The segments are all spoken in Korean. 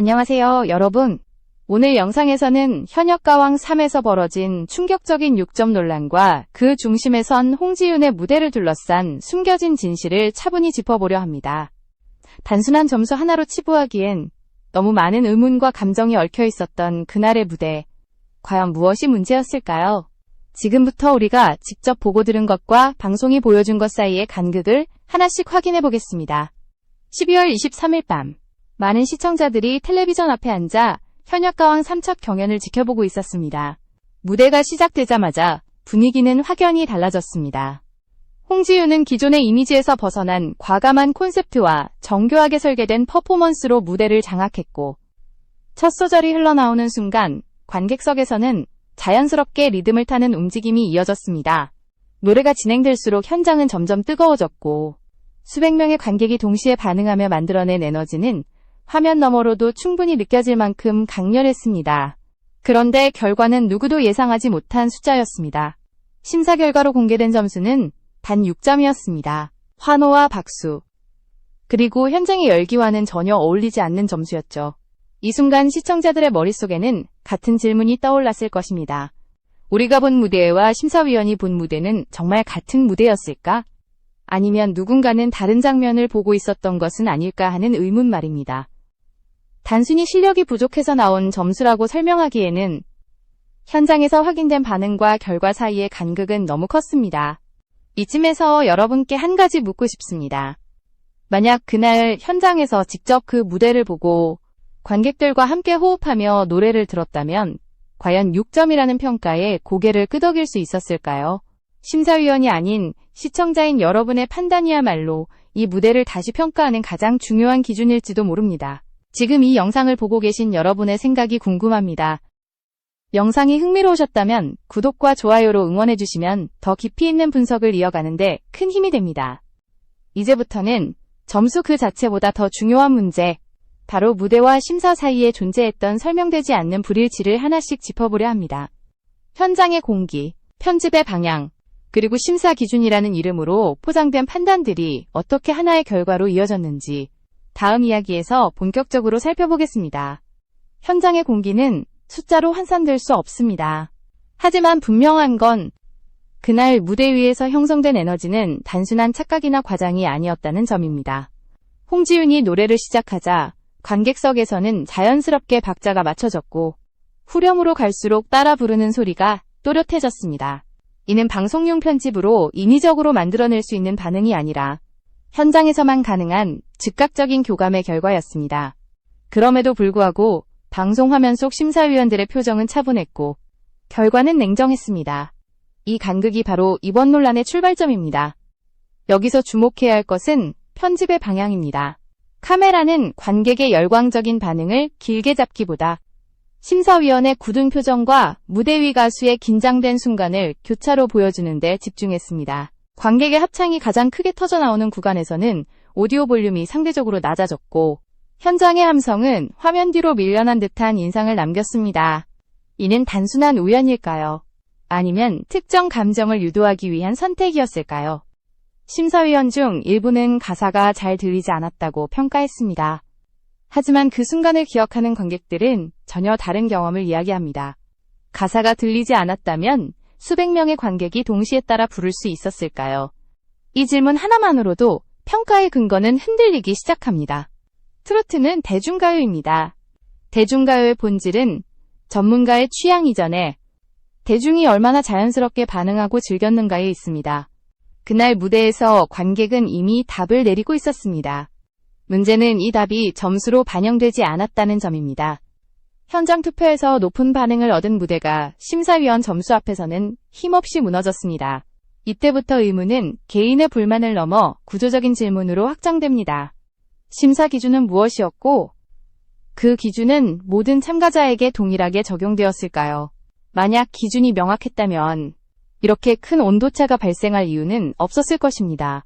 안녕하세요, 여러분. 오늘 영상에서는 현역가왕 3에서 벌어진 충격적인 6점 논란과 그 중심에 선 홍지윤의 무대를 둘러싼 숨겨진 진실을 차분히 짚어보려 합니다. 단순한 점수 하나로 치부하기엔 너무 많은 의문과 감정이 얽혀 있었던 그날의 무대. 과연 무엇이 문제였을까요? 지금부터 우리가 직접 보고 들은 것과 방송이 보여준 것 사이의 간극을 하나씩 확인해 보겠습니다. 12월 23일 밤, 많은 시청자들이 텔레비전 앞에 앉아 현역가왕 3첫 경연을 지켜보고 있었습니다. 무대가 시작되자마자 분위기는 확연히 달라졌습니다. 홍지윤은 기존의 이미지에서 벗어난 과감한 콘셉트와 정교하게 설계된 퍼포먼스로 무대를 장악했고, 첫 소절이 흘러나오는 순간 관객석에서는 자연스럽게 리듬을 타는 움직임이 이어졌습니다. 노래가 진행될수록 현장은 점점 뜨거워졌고, 수백 명의 관객이 동시에 반응하며 만들어낸 에너지는 화면 너머로도 충분히 느껴질 만큼 강렬했습니다. 그런데 결과는 누구도 예상하지 못한 숫자였습니다. 심사 결과로 공개된 점수는 단 6점이었습니다. 환호와 박수, 그리고 현장의 열기와는 전혀 어울리지 않는 점수였죠. 이 순간 시청자들의 머릿속에는 같은 질문이 떠올랐을 것입니다. 우리가 본 무대와 심사위원이 본 무대는 정말 같은 무대였을까? 아니면 누군가는 다른 장면을 보고 있었던 것은 아닐까 하는 의문 말입니다. 단순히 실력이 부족해서 나온 점수라고 설명하기에는 현장에서 확인된 반응과 결과 사이의 간극은 너무 컸습니다. 이쯤에서 여러분께 한 가지 묻고 싶습니다. 만약 그날 현장에서 직접 그 무대를 보고 관객들과 함께 호흡하며 노래를 들었다면 과연 6점이라는 평가에 고개를 끄덕일 수 있었을까요? 심사위원이 아닌 시청자인 여러분의 판단이야말로 이 무대를 다시 평가하는 가장 중요한 기준일지도 모릅니다. 지금 이 영상을 보고 계신 여러분의 생각이 궁금합니다. 영상이 흥미로우셨다면 구독과 좋아요로 응원해주시면 더 깊이 있는 분석을 이어가는데 큰 힘이 됩니다. 이제부터는 점수 그 자체보다 더 중요한 문제, 바로 무대와 심사 사이에 존재했던 설명되지 않는 불일치를 하나씩 짚어보려 합니다. 현장의 공기, 편집의 방향, 그리고 심사 기준이라는 이름으로 포장된 판단들이 어떻게 하나의 결과로 이어졌는지 다음 이야기에서 본격적으로 살펴보겠습니다. 현장의 공기는 숫자로 환산될 수 없습니다. 하지만 분명한 건 그날 무대 위에서 형성된 에너지는 단순한 착각이나 과장이 아니었다는 점입니다. 홍지윤이 노래를 시작하자 관객석에서는 자연스럽게 박자가 맞춰졌고 후렴으로 갈수록 따라 부르는 소리가 또렷해졌습니다. 이는 방송용 편집으로 인위적으로 만들어낼 수 있는 반응이 아니라 현장에서만 가능한 즉각적인 교감의 결과였습니다. 그럼에도 불구하고 방송 화면 속 심사위원들의 표정은 차분했고 결과는 냉정했습니다. 이 간극이 바로 이번 논란의 출발점입니다. 여기서 주목해야 할 것은 편집의 방향입니다. 카메라는 관객의 열광적인 반응을 길게 잡기보다 심사위원의 굳은 표정과 무대 위 가수의 긴장된 순간을 교차로 보여주는 데 집중했습니다. 관객의 합창이 가장 크게 터져나오는 구간에서는 오디오 볼륨이 상대적으로 낮아졌고 현장의 함성은 화면 뒤로 밀려난 듯한 인상을 남겼습니다. 이는 단순한 우연일까요? 아니면 특정 감정을 유도하기 위한 선택이었을까요? 심사위원 중 일부는 가사가 잘 들리지 않았다고 평가했습니다. 하지만 그 순간을 기억하는 관객들은 전혀 다른 경험을 이야기합니다. 가사가 들리지 않았다면 수백 명의 관객이 동시에 따라 부를 수 있었을까요? 이 질문 하나만으로도 평가의 근거는 흔들리기 시작합니다. 트로트는 대중가요입니다. 대중가요의 본질은 전문가의 취향 이전에 대중이 얼마나 자연스럽게 반응하고 즐겼는가에 있습니다. 그날 무대에서 관객은 이미 답을 내리고 있었습니다. 문제는 이 답이 점수로 반영되지 않았다는 점입니다. 현장 투표에서 높은 반응을 얻은 무대가 심사위원 점수 앞에서는 힘없이 무너졌습니다. 이때부터 의문은 개인의 불만을 넘어 구조적인 질문으로 확장됩니다. 심사 기준은 무엇이었고, 그 기준은 모든 참가자에게 동일하게 적용되었을까요? 만약 기준이 명확했다면 이렇게 큰 온도차가 발생할 이유는 없었을 것입니다.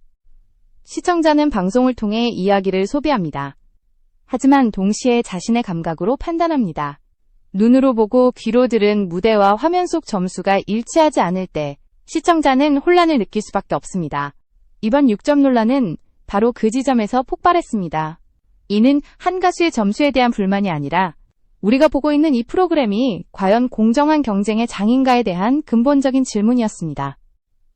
시청자는 방송을 통해 이야기를 소비합니다. 하지만 동시에 자신의 감각으로 판단합니다. 눈으로 보고 귀로 들은 무대와 화면 속 점수가 일치하지 않을 때 시청자는 혼란을 느낄 수밖에 없습니다. 이번 6점 논란은 바로 그 지점에서 폭발했습니다. 이는 한 가수의 점수에 대한 불만이 아니라 우리가 보고 있는 이 프로그램이 과연 공정한 경쟁의 장인가에 대한 근본적인 질문이었습니다.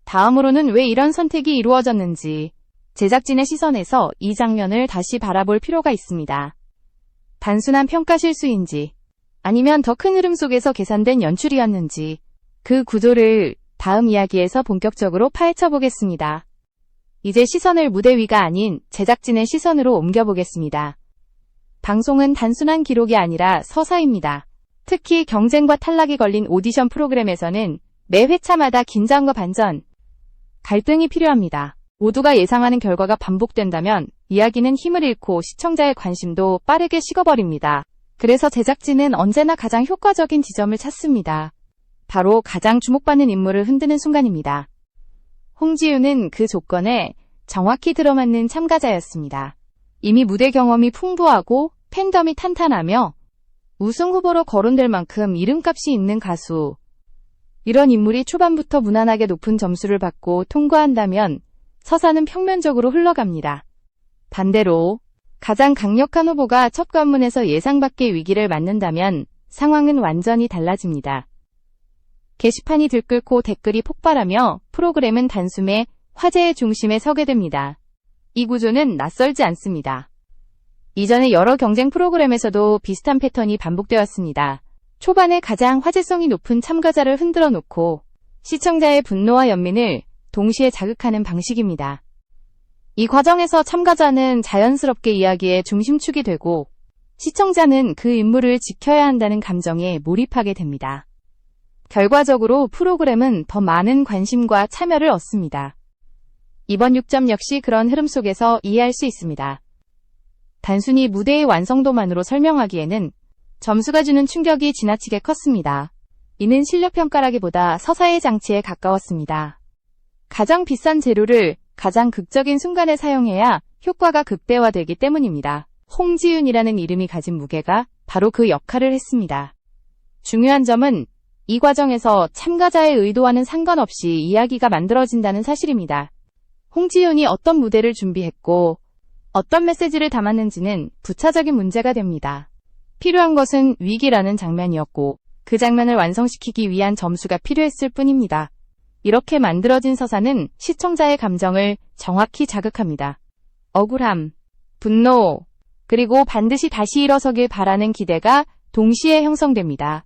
다음으로는 왜 이런 선택이 이루어졌는지 제작진의 시선에서 이 장면을 다시 바라볼 필요가 있습니다. 단순한 평가 실수인지 아니면 더 큰 흐름 속에서 계산된 연출이었는지 그 구조를 다음 이야기에서 본격적으로 파헤쳐 보겠습니다. 이제 시선을 무대 위가 아닌 제작진의 시선으로 옮겨보겠습니다. 방송은 단순한 기록이 아니라 서사입니다. 특히 경쟁과 탈락이 걸린 오디션 프로그램에서는 매 회차마다 긴장과 반전, 갈등이 필요합니다. 모두가 예상하는 결과가 반복된다면 이야기는 힘을 잃고 시청자의 관심도 빠르게 식어버립니다. 그래서 제작진은 언제나 가장 효과적인 지점을 찾습니다. 바로 가장 주목받는 인물을 흔드는 순간입니다. 홍지윤은 그 조건에 정확히 들어맞는 참가자였습니다. 이미 무대 경험이 풍부하고 팬덤이 탄탄하며 우승 후보로 거론될 만큼 이름값이 있는 가수. 이런 인물이 초반부터 무난하게 높은 점수를 받고 통과한다면 서사는 평면적으로 흘러갑니다. 반대로 가장 강력한 후보가 첫 관문에서 예상 밖의 위기를 맞는다면 상황은 완전히 달라집니다. 게시판이 들끓고 댓글이 폭발하며 프로그램은 단숨에 화제의 중심에 서게 됩니다. 이 구조는 낯설지 않습니다. 이전에 여러 경쟁 프로그램에서도 비슷한 패턴이 반복되었습니다. 초반에 가장 화제성이 높은 참가자를 흔들어 놓고 시청자의 분노와 연민을 동시에 자극하는 방식입니다. 이 과정에서 참가자는 자연스럽게 이야기의 중심축이 되고 시청자는 그 인물을 지켜야 한다는 감정에 몰입하게 됩니다. 결과적으로 프로그램은 더 많은 관심과 참여를 얻습니다. 이번 6점 역시 그런 흐름 속에서 이해할 수 있습니다. 단순히 무대의 완성도만으로 설명하기에는 점수가 주는 충격이 지나치게 컸습니다. 이는 실력평가라기보다 서사의 장치에 가까웠습니다. 가장 비싼 재료를 가장 극적인 순간에 사용해야 효과가 극대화되기 때문입니다. 홍지윤이라는 이름이 가진 무게가 바로 그 역할을 했습니다. 중요한 점은 이 과정에서 참가자의 의도와는 상관없이 이야기가 만들어진다는 사실입니다. 홍지윤이 어떤 무대를 준비했고 어떤 메시지를 담았는지는 부차적인 문제가 됩니다. 필요한 것은 위기라는 장면이었고 그 장면을 완성시키기 위한 점수가 필요했을 뿐입니다. 이렇게 만들어진 서사는 시청자의 감정을 정확히 자극합니다. 억울함, 분노, 그리고 반드시 다시 일어서길 바라는 기대가 동시에 형성됩니다.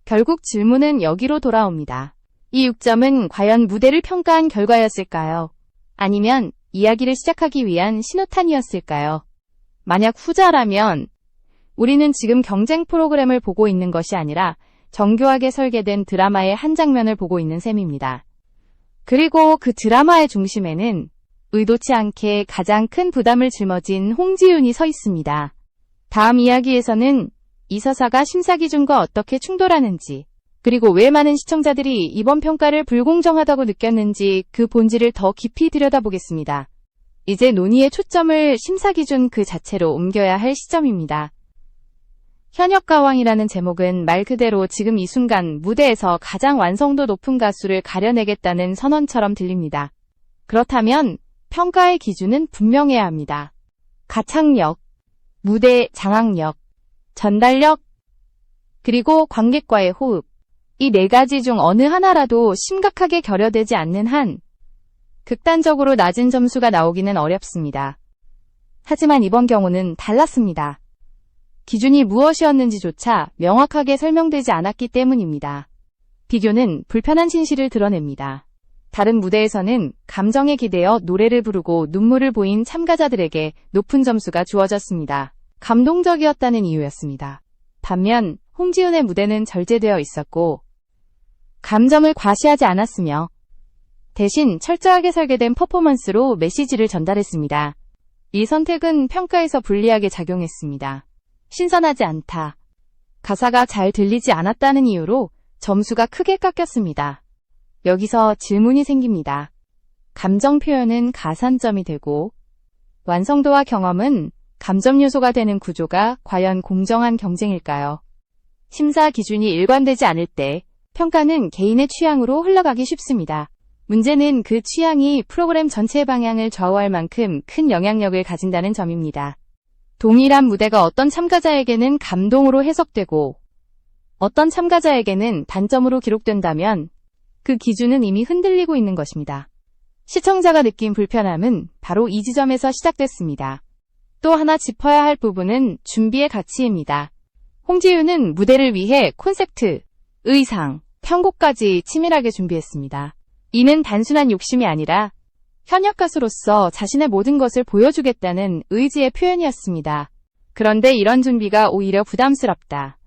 결국 질문은 여기로 돌아옵니다. 이 6점은 과연 무대를 평가한 결과였을까요? 아니면 이야기를 시작하기 위한 신호탄이었을까요? 만약 후자라면 우리는 지금 경쟁 프로그램을 보고 있는 것이 아니라 정교하게 설계된 드라마의 한 장면을 보고 있는 셈입니다. 그리고 그 드라마의 중심에는 의도치 않게 가장 큰 부담을 짊어진 홍지윤이 서 있습니다. 다음 이야기에서는 이 서사가 심사 기준과 어떻게 충돌하는지, 그리고 왜 많은 시청자들이 이번 평가를 불공정하다고 느꼈는지 그 본질을 더 깊이 들여다보겠습니다. 이제 논의의 초점을 심사 기준 그 자체로 옮겨야 할 시점입니다. 현역가왕이라는 제목은 말 그대로 지금 이 순간 무대에서 가장 완성도 높은 가수를 가려내겠다는 선언처럼 들립니다. 그렇다면 평가의 기준은 분명해야 합니다. 가창력, 무대 장악력, 전달력, 그리고 관객과의 호흡. 이 네 가지 중 어느 하나라도 심각하게 결여되지 않는 한 극단적으로 낮은 점수가 나오기는 어렵습니다. 하지만 이번 경우는 달랐습니다. 기준이 무엇이었는지조차 명확하게 설명되지 않았기 때문입니다. 비교는 불편한 진실을 드러냅니다. 다른 무대에서는 감정에 기대어 노래를 부르고 눈물을 보인 참가자들에게 높은 점수가 주어졌습니다. 감동적이었다는 이유였습니다. 반면 홍지윤의 무대는 절제되어 있었고 감정을 과시하지 않았으며 대신 철저하게 설계된 퍼포먼스로 메시지를 전달했습니다. 이 선택은 평가에서 불리하게 작용했습니다. 신선하지 않다, 가사가 잘 들리지 않았다는 이유로 점수가 크게 깎였습니다. 여기서 질문이 생깁니다. 감정 표현은 가산점이 되고 완성도와 경험은 감점 요소가 되는 구조가 과연 공정한 경쟁일까요? 심사 기준이 일관되지 않을 때 평가는 개인의 취향으로 흘러가기 쉽습니다. 문제는 그 취향이 프로그램 전체의 방향을 좌우할 만큼 큰 영향력을 가진다는 점입니다. 동일한 무대가 어떤 참가자에게는 감동으로 해석되고 어떤 참가자에게는 단점으로 기록된다면 그 기준은 이미 흔들리고 있는 것입니다. 시청자가 느낀 불편함은 바로 이 지점에서 시작됐습니다. 또 하나 짚어야 할 부분은 준비의 가치입니다. 홍지윤은 무대를 위해 콘셉트, 의상, 편곡까지 치밀하게 준비했습니다. 이는 단순한 욕심이 아니라 현역 가수로서 자신의 모든 것을 보여주겠다는 의지의 표현이었습니다. 그런데 이런 준비가 오히려 부담스럽다,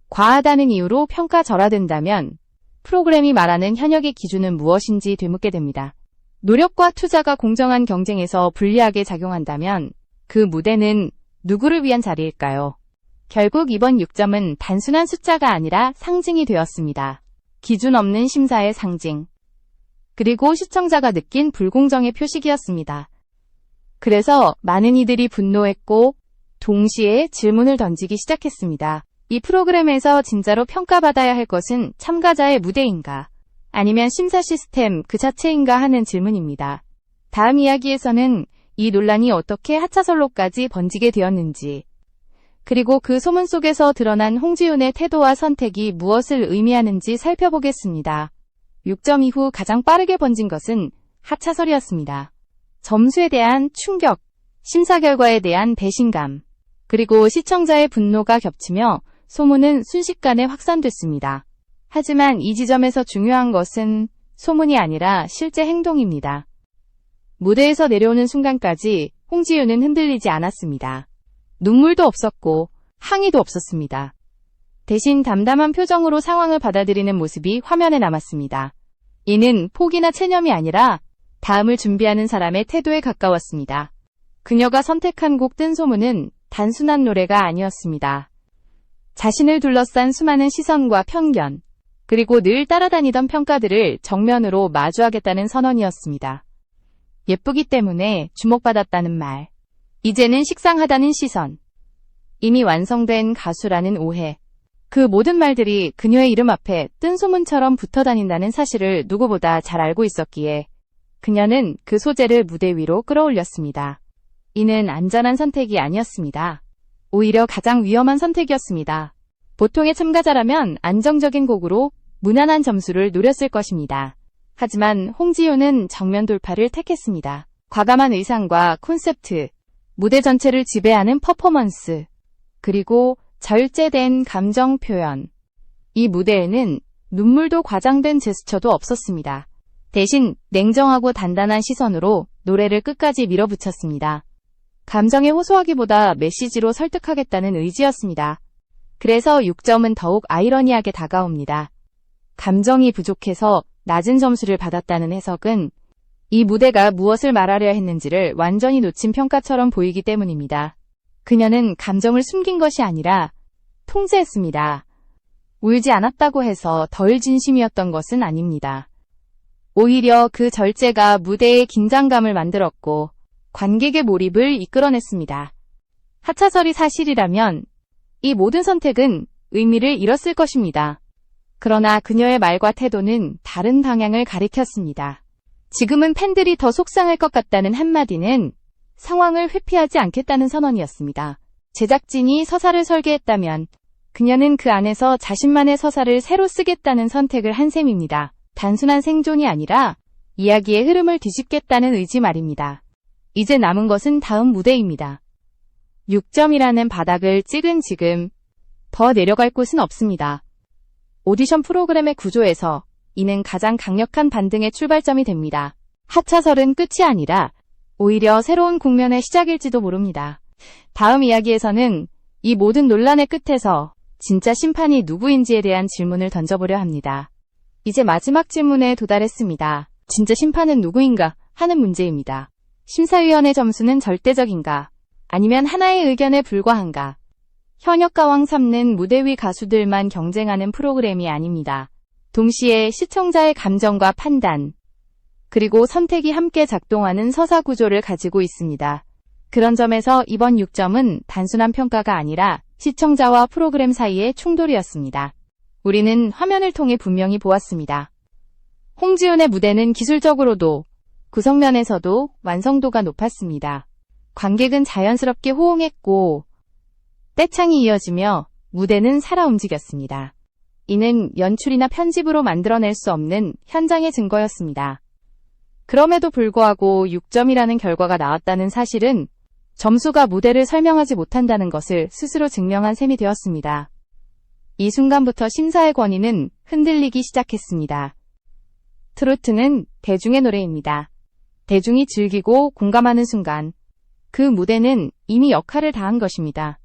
과하다는 이유로 평가절하된다면 프로그램이 말하는 현역의 기준은 무엇인지 되묻게 됩니다. 노력과 투자가 공정한 경쟁에서 불리하게 작용한다면 그 무대는 누구를 위한 자리일까요? 결국 이번 6점은 단순한 숫자가 아니라 상징이 되었습니다. 기준 없는 심사의 상징. 그리고 시청자가 느낀 불공정의 표식이었습니다. 그래서 많은 이들이 분노했고 동시에 질문을 던지기 시작했습니다. 이 프로그램에서 진짜로 평가받아야 할 것은 참가자의 무대인가? 아니면 심사 시스템 그 자체인가 하는 질문입니다. 다음 이야기에서는 이 논란이 어떻게 하차설로까지 번지게 되었는지, 그리고 그 소문 속에서 드러난 홍지윤의 태도와 선택이 무엇을 의미하는지 살펴보겠습니다. 6점 이후 가장 빠르게 번진 것은 하차설이었습니다. 점수에 대한 충격, 심사 결과에 대한 배신감, 그리고 시청자의 분노가 겹치며 소문은 순식간에 확산됐습니다. 하지만 이 지점에서 중요한 것은 소문이 아니라 실제 행동입니다. 무대에서 내려오는 순간까지 홍지윤은 흔들리지 않았습니다. 눈물도 없었고 항의도 없었습니다. 대신 담담한 표정으로 상황을 받아들이는 모습이 화면에 남았습니다. 이는 포기나 체념이 아니라 다음을 준비하는 사람의 태도에 가까웠습니다. 그녀가 선택한 곡 뜬 소문은 단순한 노래가 아니었습니다. 자신을 둘러싼 수많은 시선과 편견, 그리고 늘 따라다니던 평가들을 정면으로 마주하겠다는 선언이었습니다. 예쁘기 때문에 주목받았다는 말, 이제는 식상하다는 시선, 이미 완성된 가수라는 오해, 그 모든 말들이 그녀의 이름 앞에 뜬 소문처럼 붙어다닌다는 사실을 누구보다 잘 알고 있었기에 그녀는 그 소재를 무대 위로 끌어올렸습니다. 이는 안전한 선택이 아니었습니다. 오히려 가장 위험한 선택이었습니다. 보통의 참가자라면 안정적인 곡으로 무난한 점수를 노렸을 것입니다. 하지만 홍지윤은 정면 돌파를 택했습니다. 과감한 의상과 콘셉트, 무대 전체를 지배하는 퍼포먼스, 그리고 절제된 감정 표현. 이 무대에는 눈물도 과장된 제스처도 없었습니다. 대신 냉정하고 단단한 시선으로 노래를 끝까지 밀어붙였습니다. 감정에 호소하기보다 메시지로 설득하겠다는 의지였습니다. 그래서 6점은 더욱 아이러니하게 다가옵니다. 감정이 부족해서 낮은 점수를 받았다는 해석은 이 무대가 무엇을 말하려 했는지를 완전히 놓친 평가처럼 보이기 때문입니다. 그녀는 감정을 숨긴 것이 아니라 통제했습니다. 울지 않았다고 해서 덜 진심이었던 것은 아닙니다. 오히려 그 절제가 무대의 긴장감을 만들었고 관객의 몰입을 이끌어냈습니다. 하차설이 사실이라면 이 모든 선택은 의미를 잃었을 것입니다. 그러나 그녀의 말과 태도는 다른 방향을 가리켰습니다. 지금은 팬들이 더 속상할 것 같다는 한마디는 상황을 회피하지 않겠다는 선언이었습니다. 제작진이 서사를 설계했다면 그녀는 그 안에서 자신만의 서사를 새로 쓰겠다는 선택을 한 셈입니다. 단순한 생존이 아니라 이야기의 흐름을 뒤집겠다는 의지 말입니다. 이제 남은 것은 다음 무대입니다. 6점이라는 바닥을 찍은 지금 더 내려갈 곳은 없습니다. 오디션 프로그램의 구조에서 이는 가장 강력한 반등의 출발점이 됩니다. 하차설은 끝이 아니라 오히려 새로운 국면의 시작일지도 모릅니다. 다음 이야기에서는 이 모든 논란의 끝에서 진짜 심판이 누구인지에 대한 질문을 던져보려 합니다. 이제 마지막 질문에 도달했습니다. 진짜 심판은 누구인가 하는 문제입니다. 심사위원의 점수는 절대적인가? 아니면 하나의 의견에 불과한가? 현역 가왕 3는 무대 위 가수들만 경쟁하는 프로그램이 아닙니다. 동시에 시청자의 감정과 판단, 그리고 선택이 함께 작동하는 서사 구조를 가지고 있습니다. 그런 점에서 이번 6점은 단순한 평가가 아니라 시청자와 프로그램 사이의 충돌이었습니다. 우리는 화면을 통해 분명히 보았습니다. 홍지윤의 무대는 기술적으로도 구성면에서도 완성도가 높았습니다. 관객은 자연스럽게 호응했고 떼창이 이어지며 무대는 살아 움직였습니다. 이는 연출이나 편집으로 만들어낼 수 없는 현장의 증거였습니다. 그럼에도 불구하고 6점이라는 결과가 나왔다는 사실은 점수가 무대를 설명하지 못한다는 것을 스스로 증명한 셈이 되었습니다. 이 순간부터 심사의 권위는 흔들리기 시작했습니다. 트로트는 대중의 노래입니다. 대중이 즐기고 공감하는 순간 그 무대는 이미 역할을 다한 것입니다.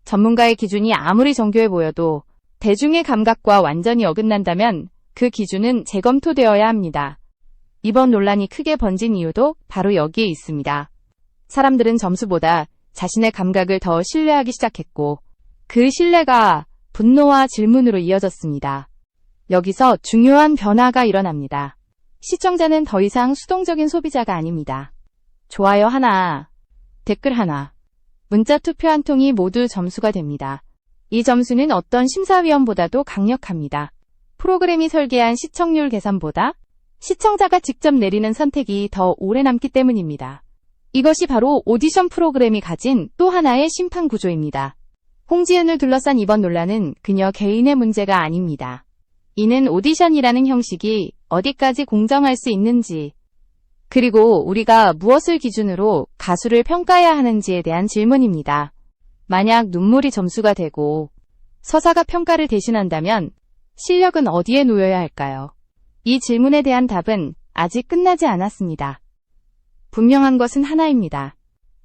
전문가의 기준이 아무리 정교해 보여도 대중의 감각과 완전히 어긋난다면 그 기준은 재검토되어야 합니다. 이번 논란이 크게 번진 이유도 바로 여기에 있습니다. 사람들은 점수보다 자신의 감각을 더 신뢰하기 시작했고 그 신뢰가 분노와 질문으로 이어졌습니다. 여기서 중요한 변화가 일어납니다. 시청자는 더 이상 수동적인 소비자가 아닙니다. 좋아요 하나, 댓글 하나, 문자 투표 한 통이 모두 점수가 됩니다. 이 점수는 어떤 심사위원보다도 강력합니다. 프로그램이 설계한 시청률 계산보다 시청자가 직접 내리는 선택이 더 오래 남기 때문입니다. 이것이 바로 오디션 프로그램이 가진 또 하나의 심판 구조입니다. 홍지윤을 둘러싼 이번 논란은 그녀 개인의 문제가 아닙니다. 이는 오디션이라는 형식이 어디까지 공정할 수 있는지, 그리고 우리가 무엇을 기준으로 가수를 평가해야 하는지에 대한 질문입니다. 만약 눈물이 점수가 되고 서사가 평가를 대신한다면 실력은 어디에 놓여야 할까요? 이 질문에 대한 답은 아직 끝나지 않았습니다. 분명한 것은 하나입니다.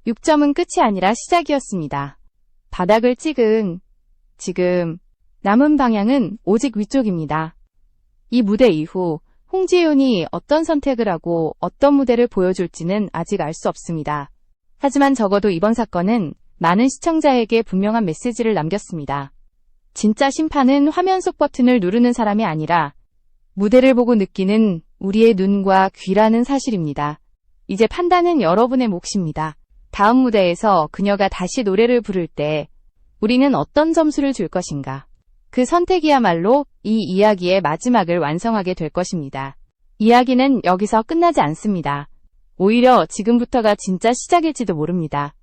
6점은 끝이 아니라 시작이었습니다. 바닥을 찍은 지금 남은 방향은 오직 위쪽입니다. 이 무대 이후 홍지윤이 어떤 선택을 하고 어떤 무대를 보여줄지는 아직 알 수 없습니다. 하지만 적어도 이번 사건은 많은 시청자에게 분명한 메시지를 남겼습니다. 진짜 심판은 화면 속 버튼을 누르는 사람이 아니라 무대를 보고 느끼는 우리의 눈과 귀라는 사실입니다. 이제 판단은 여러분의 몫입니다. 다음 무대에서 그녀가 다시 노래를 부를 때 우리는 어떤 점수를 줄 것인가? 그 선택이야말로 이 이야기의 마지막을 완성하게 될 것입니다. 이야기는 여기서 끝나지 않습니다. 오히려 지금부터가 진짜 시작일지도 모릅니다.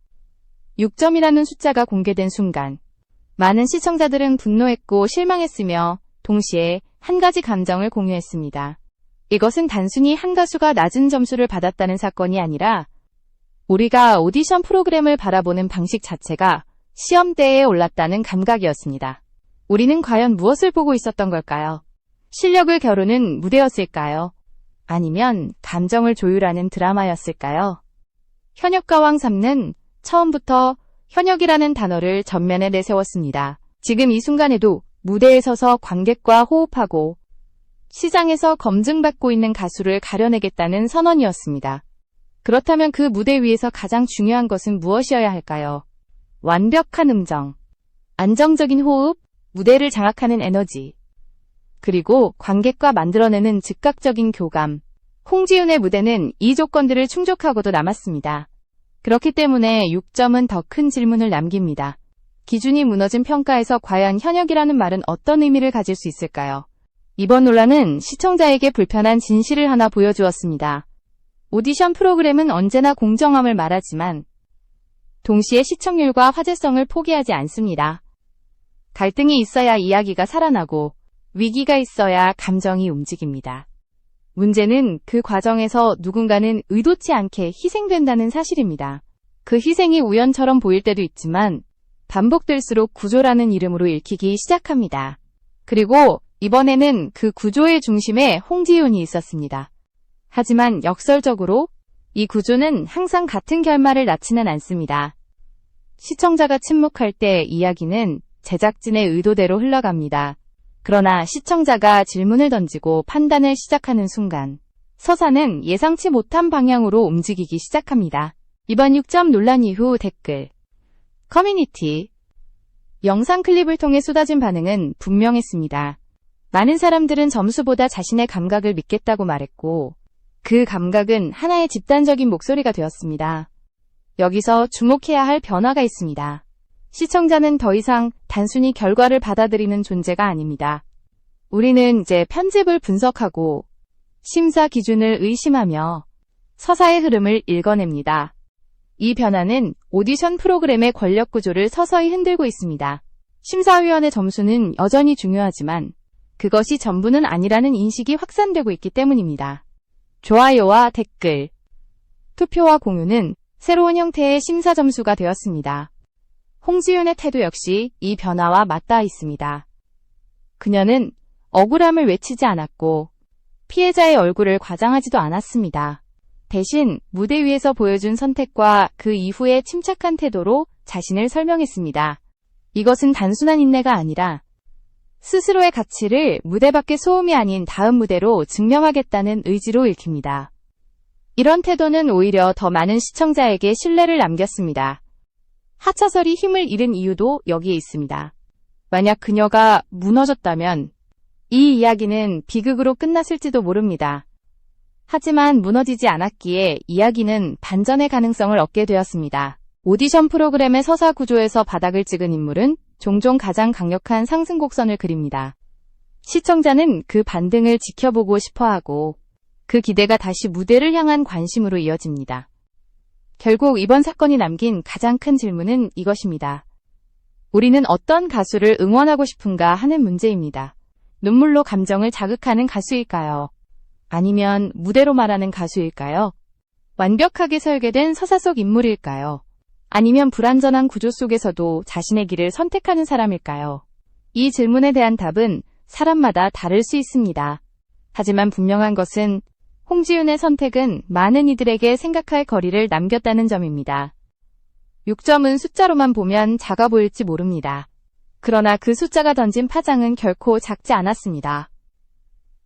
6점이라는 숫자가 공개된 순간 많은 시청자들은 분노했고 실망했으며 동시에 한 가지 감정을 공유했습니다. 이것은 단순히 한 가수가 낮은 점수를 받았다는 사건이 아니라 우리가 오디션 프로그램을 바라보는 방식 자체가 시험대에 올랐다는 감각이었습니다. 우리는 과연 무엇을 보고 있었던 걸까요? 실력을 겨루는 무대였을까요? 아니면 감정을 조율하는 드라마였을까요? 현역가왕 3는 처음부터 현역이라는 단어를 전면에 내세웠습니다. 지금 이 순간에도 무대에 서서 관객과 호흡하고 시장에서 검증받고 있는 가수를 가려내겠다는 선언이었습니다. 그렇다면 그 무대 위에서 가장 중요한 것은 무엇이어야 할까요? 완벽한 음정, 안정적인 호흡, 무대를 장악하는 에너지, 그리고 관객과 만들어내는 즉각적인 교감. 홍지윤의 무대는 이 조건들을 충족하고도 남았습니다. 그렇기 때문에 6점은 더 큰 질문을 남깁니다. 기준이 무너진 평가에서 과연 현역이라는 말은 어떤 의미를 가질 수 있을까요? 이번 논란은 시청자에게 불편한 진실을 하나 보여주었습니다. 오디션 프로그램은 언제나 공정함을 말하지만 동시에 시청률과 화제성을 포기하지 않습니다. 갈등이 있어야 이야기가 살아나고 위기가 있어야 감정이 움직입니다. 문제는 그 과정에서 누군가는 의도치 않게 희생된다는 사실입니다. 그 희생이 우연처럼 보일 때도 있지만 반복될수록 구조라는 이름으로 읽히기 시작합니다. 그리고 이번에는 그 구조의 중심에 홍지윤이 있었습니다. 하지만 역설적으로 이 구조는 항상 같은 결말을 낳지는 않습니다. 시청자가 침묵할 때 이야기는 제작진의 의도대로 흘러갑니다. 그러나 시청자가 질문을 던지고 판단을 시작하는 순간 서사는 예상치 못한 방향으로 움직이기 시작합니다. 이번 6점 논란 이후 댓글, 커뮤니티, 영상 클립을 통해 쏟아진 반응은 분명했습니다. 많은 사람들은 점수보다 자신의 감각을 믿겠다고 말했고 그 감각은 하나의 집단적인 목소리가 되었습니다. 여기서 주목해야 할 변화가 있습니다. 시청자는 더 이상 단순히 결과를 받아들이는 존재가 아닙니다. 우리는 이제 편집을 분석하고 심사 기준을 의심하며 서사의 흐름을 읽어냅니다. 이 변화는 오디션 프로그램의 권력 구조를 서서히 흔들고 있습니다. 심사위원의 점수는 여전히 중요하지만 그것이 전부는 아니라는 인식이 확산되고 있기 때문입니다. 좋아요와 댓글, 투표와 공유는 새로운 형태의 심사 점수가 되었습니다. 홍지윤의 태도 역시 이 변화와 맞닿아 있습니다. 그녀는 억울함을 외치지 않았고 피해자의 얼굴을 과장하지도 않았습니다. 대신 무대 위에서 보여준 선택과 그 이후의 침착한 태도로 자신을 설명했습니다. 이것은 단순한 인내가 아니라 스스로의 가치를 무대 밖의 소음이 아닌 다음 무대로 증명하겠다는 의지로 읽힙니다. 이런 태도는 오히려 더 많은 시청자에게 신뢰를 남겼습니다. 하차설이 힘을 잃은 이유도 여기에 있습니다. 만약 그녀가 무너졌다면 이 이야기는 비극으로 끝났을지도 모릅니다. 하지만 무너지지 않았기에 이야기는 반전의 가능성을 얻게 되었습니다. 오디션 프로그램의 서사 구조에서 바닥을 찍은 인물은 종종 가장 강력한 상승 곡선을 그립니다. 시청자는 그 반등을 지켜보고 싶어하고 그 기대가 다시 무대를 향한 관심으로 이어집니다. 결국 이번 사건이 남긴 가장 큰 질문은 이것입니다. 우리는 어떤 가수를 응원하고 싶은가 하는 문제입니다. 눈물로 감정을 자극하는 가수일까요? 아니면 무대로 말하는 가수일까요? 완벽하게 설계된 서사 속 인물일까요? 아니면 불완전한 구조 속에서도 자신의 길을 선택하는 사람일까요? 이 질문에 대한 답은 사람마다 다를 수 있습니다. 하지만 분명한 것은 홍지윤의 선택은 많은 이들에게 생각할 거리를 남겼다는 점입니다. 6점은 숫자로만 보면 작아 보일지 모릅니다. 그러나 그 숫자가 던진 파장은 결코 작지 않았습니다.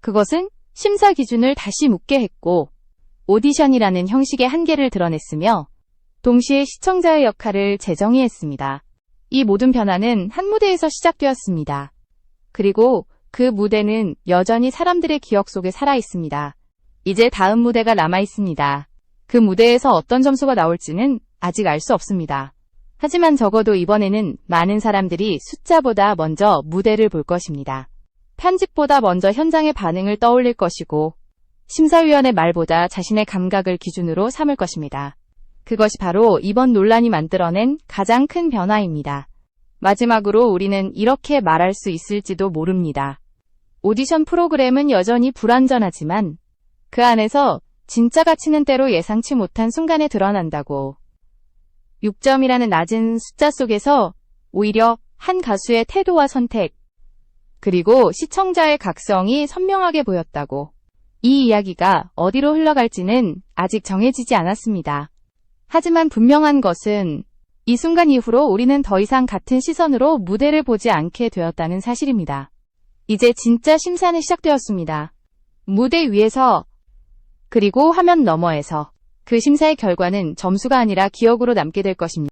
그것은 심사 기준을 다시 묻게 했고 오디션이라는 형식의 한계를 드러냈으며 동시에 시청자의 역할을 재정의했습니다. 이 모든 변화는 한 무대에서 시작되었습니다. 그리고 그 무대는 여전히 사람들의 기억 속에 살아있습니다. 이제 다음 무대가 남아있습니다. 그 무대에서 어떤 점수가 나올지는 아직 알 수 없습니다. 하지만 적어도 이번에는 많은 사람들이 숫자보다 먼저 무대를 볼 것입니다. 편집보다 먼저 현장의 반응을 떠올릴 것이고 심사위원의 말보다 자신의 감각을 기준으로 삼을 것입니다. 그것이 바로 이번 논란이 만들어낸 가장 큰 변화입니다. 마지막으로 우리는 이렇게 말할 수 있을지도 모릅니다. 오디션 프로그램은 여전히 불완전하지만 그 안에서 진짜 가치는 때로 예상치 못한 순간에 드러난다고. 6점이라는 낮은 숫자 속에서 오히려 한 가수의 태도와 선택, 그리고 시청자의 각성이 선명하게 보였다고. 이 이야기가 어디로 흘러갈지는 아직 정해지지 않았습니다. 하지만 분명한 것은 이 순간 이후로 우리는 더 이상 같은 시선으로 무대를 보지 않게 되었다는 사실입니다. 이제 진짜 심사는 시작되었습니다. 무대 위에서 그리고 화면 너머에서 그 심사의 결과는 점수가 아니라 기억으로 남게 될 것입니다.